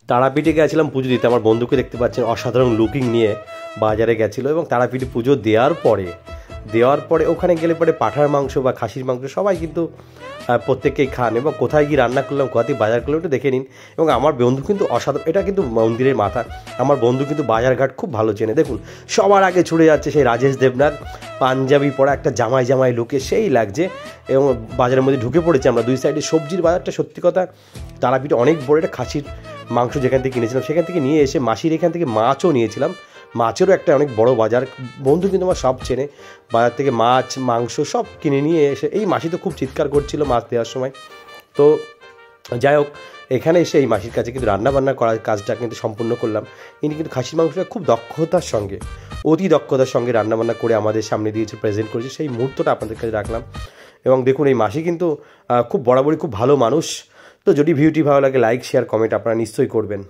তারাপীঠে গেছিলাম পুজো দিতে। আমার বন্ধুকে দেখতে পাচ্ছেন অসাধারণ লুকিং নিয়ে বাজারে গেছিলো, এবং তারাপীঠে পুজো দেওয়ার পরে ওখানে গেলে পরে পাঁঠার মাংস বা খাসির মাংস সবাই কিন্তু প্রত্যেককেই খান, এবং কোথায় গিয়ে রান্না করলাম, কোথায় বাজার করলাম একটু দেখে নিন। এবং আমার বন্ধু কিন্তু অসাধারণ, এটা কিন্তু মন্দিরের মাথা, আমার বন্ধু কিন্তু বাজারঘাট খুব ভালো চেনে। দেখুন সবার আগে ছুটে যাচ্ছে সেই রাজেশ দেবনাথ, পাঞ্জাবি পরা একটা জামাই লুকে সেই লাগছে, এবং বাজারের মধ্যে ঢুকে পড়েছে আমরা। দুই সাইডে সবজির বাজারটা সত্যি কথা তারাপীঠে অনেক বড়, একটা খাসির মাংস যেখান থেকে কিনেছিলাম সেখান থেকে নিয়ে এসে মাসির এখান থেকে মাছও নিয়েছিলাম, মাছেরও একটা অনেক বড় বাজার। বন্ধু কিন্তু আমার সব চেনে, বাজার থেকে মাছ মাংস সব কিনে নিয়ে এসে, এই মাসি তো খুব চিৎকার করছিল মাছ দেওয়ার সময়। তো যাই হোক, এখানে এসে এই মাসির কাছে কিন্তু রান্নাবান্না করার কাজটা কিন্তু সম্পূর্ণ করলাম। ইনি কিন্তু খাসির মাংসটা খুব অতি দক্ষতার সঙ্গে রান্নাবান্না করে আমাদের সামনে দিয়েছে, প্রেজেন্ট করেছে, সেই মুহূর্তটা আপনাদের কাছে রাখলাম। এবং দেখুন এই মাসি কিন্তু খুব বরাবরই খুব ভালো মানুষ। তো যদি ভিডিওটি ভালো লাগে লাইক শেয়ার কমেন্ট আপনারা নিশ্চয়ই করবেন।